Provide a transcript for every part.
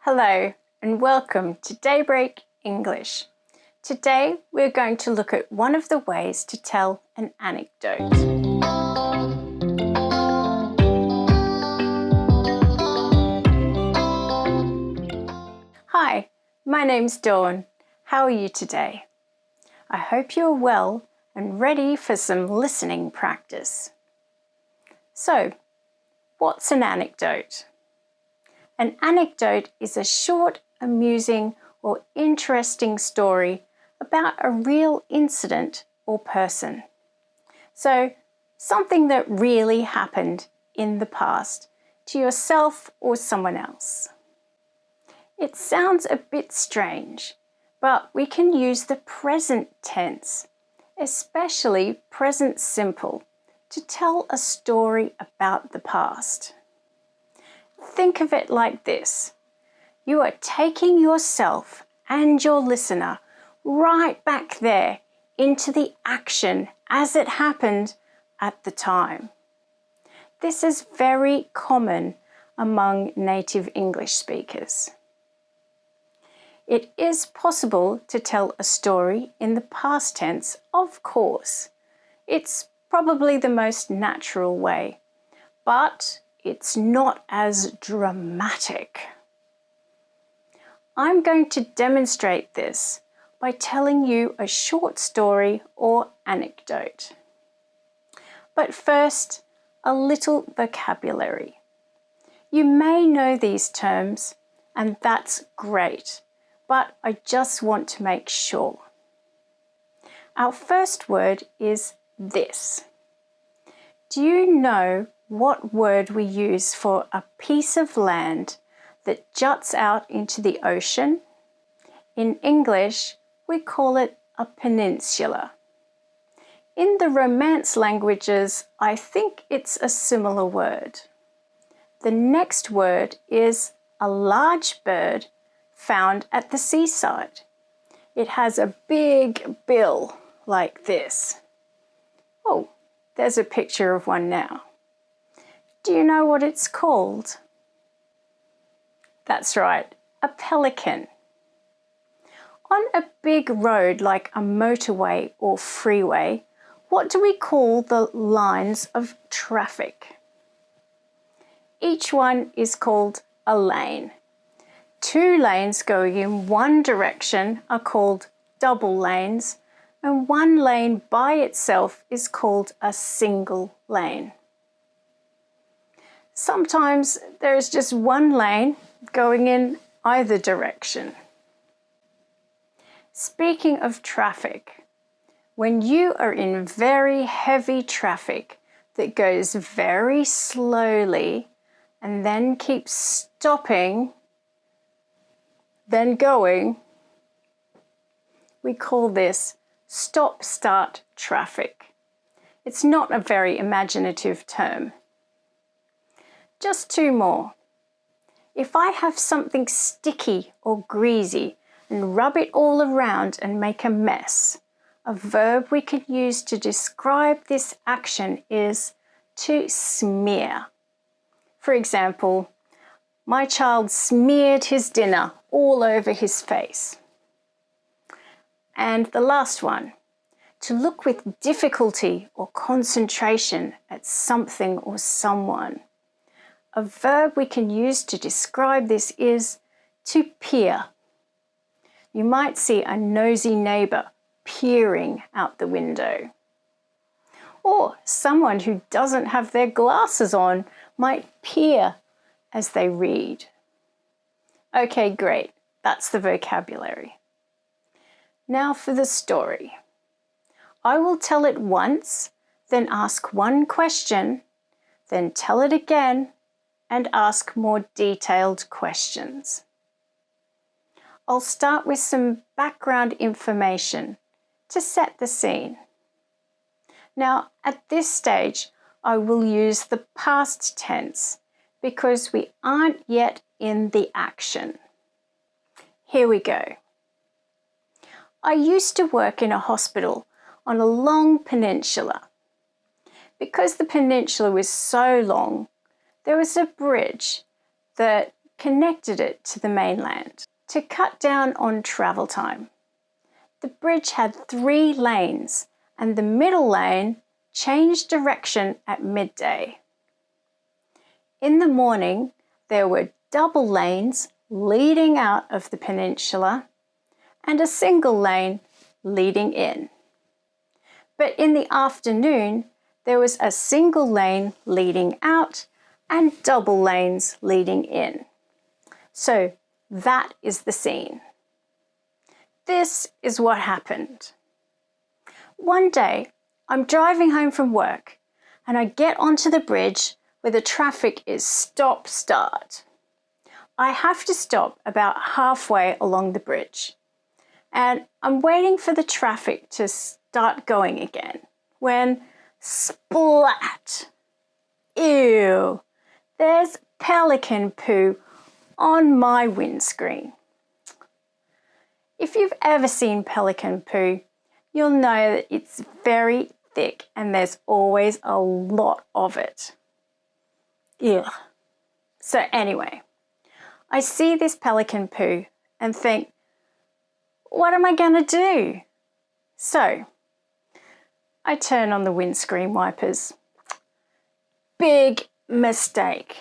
Hello and welcome to Daybreak English. Today we're going to look at one of the ways to tell an anecdote. Hi, my name's Dawn. How are you today? I hope you're well and ready for some listening practice. So, what's an anecdote? An anecdote is a short, amusing, or interesting story about a real incident or person. So, something that really happened in the past to yourself or someone else. It sounds a bit strange, but we can use the present tense, especially present simple, to tell a story about the past. Think of it like this. You are taking yourself and your listener right back there into the action as it happened at the time. This is very common among native English speakers. It is possible to tell a story in the past tense, of course. It's probably the most natural way, but it's not as dramatic. I'm going to demonstrate this by telling you a short story or anecdote. But first, a little vocabulary. You may know these terms, and that's great, but I just want to make sure. Our first word is this. Do you know what word we use for a piece of land that juts out into the ocean? In English, we call it a peninsula. In the Romance languages, I think it's a similar word. The next word is a large bird found at the seaside. It has a big bill like this. Oh, there's a picture of one now. Do you know what it's called? That's right, a pelican. On a big road like a motorway or freeway, what do we call the lines of traffic? Each one is called a lane. Two lanes going in one direction are called double lanes, and one lane by itself is called a single lane. Sometimes there is just one lane going in either direction. Speaking of traffic, when you are in very heavy traffic that goes very slowly and then keeps stopping, then going, we call this stop-start traffic. It's not a very imaginative term. Just two more. If I have something sticky or greasy and rub it all around and make a mess, a verb we could use to describe this action is to smear. For example, my child smeared his dinner all over his face. And the last one, to look with difficulty or concentration at something or someone. A verb we can use to describe this is to peer. You might see a nosy neighbour peering out the window. Or someone who doesn't have their glasses on might peer as they read. Okay, great. That's the vocabulary. Now for the story. I will tell it once, then ask one question, then tell it again, and ask more detailed questions. I'll start with some background information to set the scene. Now, at this stage, I will use the past tense because we aren't yet in the action. Here we go. I used to work in a hospital on a long peninsula. Because the peninsula was so long, there was a bridge that connected it to the mainland. To cut down on travel time, the bridge had 3 lanes, and the middle lane changed direction at midday. In the morning, there were double lanes leading out of the peninsula and a single lane leading in. But in the afternoon, there was a single lane leading out and double lanes leading in. So that is the scene. This is what happened. One day, I'm driving home from work and I get onto the bridge where the traffic is stop-start. I have to stop about halfway along the bridge and I'm waiting for the traffic to start going again when splat! Ew! There's pelican poo on my windscreen. If you've ever seen pelican poo, you'll know that it's very thick and there's always a lot of it. Ew. So anyway, I see this pelican poo and think, what am I going to do? So I turn on the windscreen wipers. Big mistake.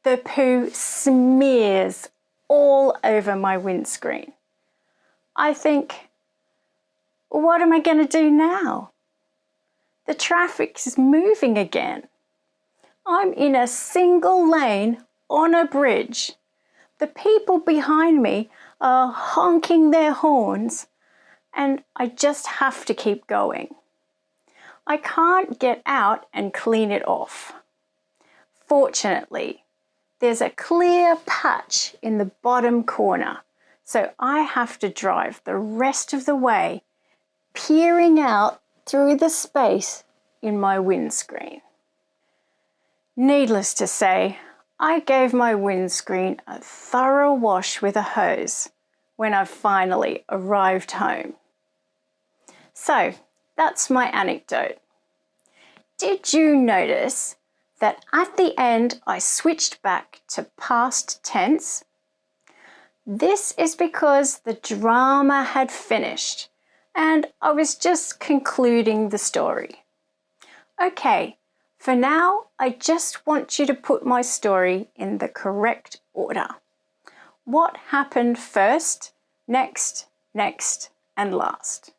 The poo smears all over my windscreen. I think, what am I going to do now? The traffic is moving again. I'm in a single lane on a bridge. The people behind me are honking their horns and I just have to keep going. I can't get out and clean it off. Fortunately, there's a clear patch in the bottom corner, so I have to drive the rest of the way, peering out through the space in my windscreen. Needless to say, I gave my windscreen a thorough wash with a hose when I finally arrived home. So, that's my anecdote. Did you notice that at the end I switched back to past tense? This is because the drama had finished and I was just concluding the story. Okay, for now I just want you to put my story in the correct order. What happened first, next, and last?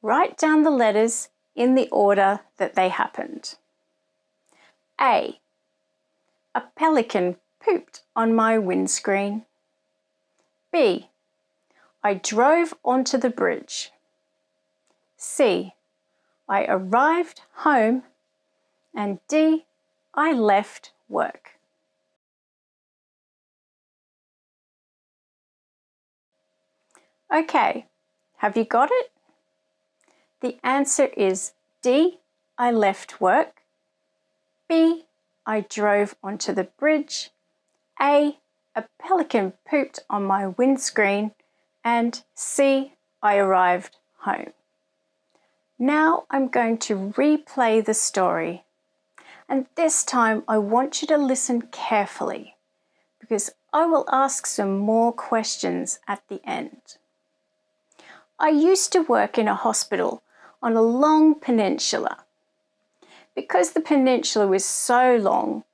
Write down the letters in the order that they happened. A pelican pooped on my windscreen. B, I drove onto the bridge. C, I arrived home. And D, I left work. Okay, have you got it? The answer is D, I left work. B, I drove onto the bridge. A pelican pooped on my windscreen. And C, I arrived home. Now I'm going to replay the story. And this time I want you to listen carefully because I will ask some more questions at the end. I used to work in a hospital on a long peninsula. Because the peninsula was so long,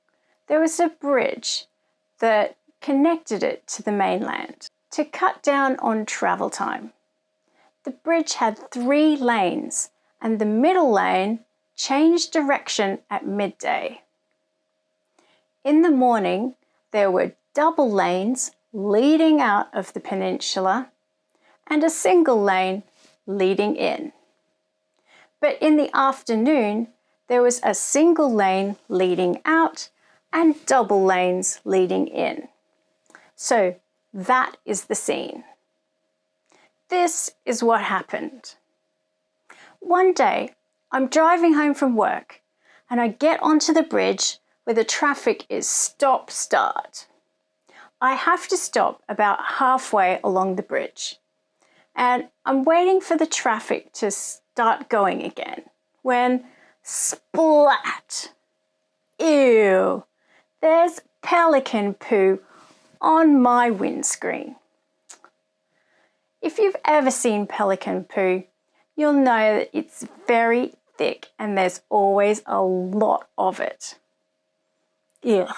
there was a bridge that connected it to the mainland. To cut down on travel time, the bridge had 3 lanes and the middle lane changed direction at midday. In the morning, there were double lanes leading out of the peninsula and a single lane leading in. But in the afternoon, there was a single lane leading out and double lanes leading in. So that is the scene. This is what happened. One day, I'm driving home from work and I get onto the bridge where the traffic is stop-start. I have to stop about halfway along the bridge and I'm waiting for the traffic to start going again when splat! Ew! There's pelican poo on my windscreen. If you've ever seen pelican poo, you'll know that it's very thick and there's always a lot of it. Ugh.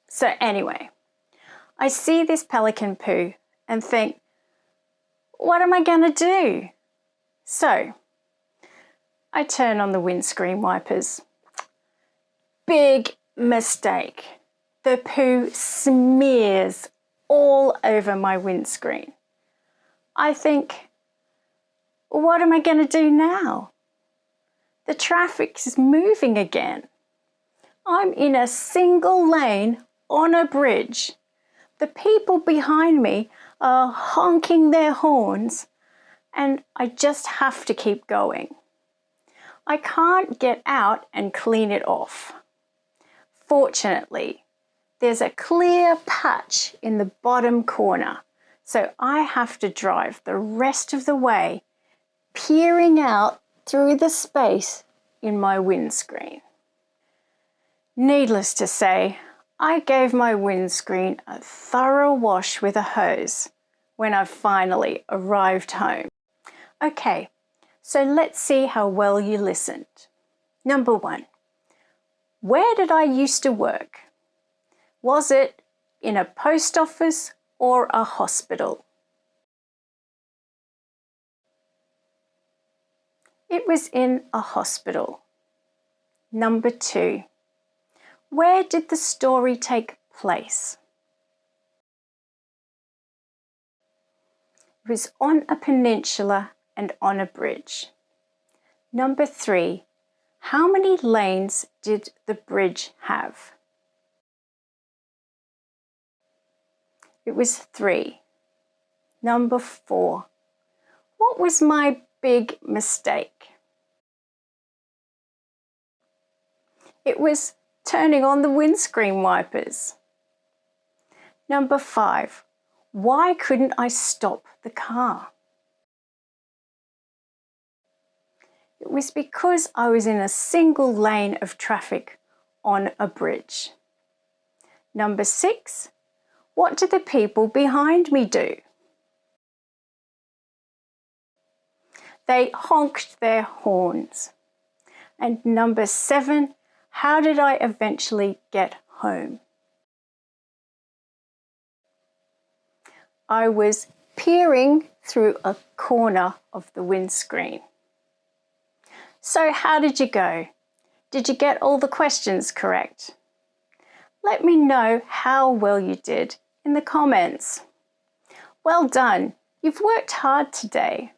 So anyway, I see this pelican poo and think, what am I going to do? So I turn on the windscreen wipers. Big mistake. The poo smears all over my windscreen. I think, what am I going to do now? The traffic is moving again. I'm in a single lane on a bridge. The people behind me are honking their horns and I just have to keep going. I can't get out and clean it off. Fortunately, there's a clear patch in the bottom corner, so I have to drive the rest of the way, peering out through the space in my windscreen. Needless to say, I gave my windscreen a thorough wash with a hose when I finally arrived home. Okay, so let's see how well you listened. Number 1. Where did I used to work? Was it in a post office or a hospital? It was in a hospital. Number 2. Where did the story take place? It was on a peninsula and on a bridge. Number 3. How many lanes did the bridge have? It was 3. Number 4. What was my big mistake? It was turning on the windscreen wipers. Number 5. Why couldn't I stop the car? It was because I was in a single lane of traffic on a bridge. Number 6. What did the people behind me do? They honked their horns. And number 7. How did I eventually get home? I was peering through a corner of the windscreen. So how did you go? Did you get all the questions correct? Let me know how well you did in the comments. Well done, you've worked hard today.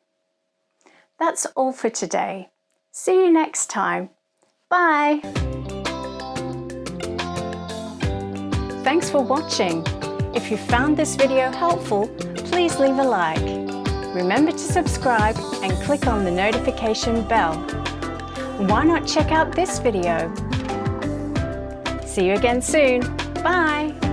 That's all for today. See you next time. Bye. Thanks for watching. If you found this video helpful, please leave a like. Remember to subscribe and click on the notification bell. Why not check out this video? See you again soon. Bye.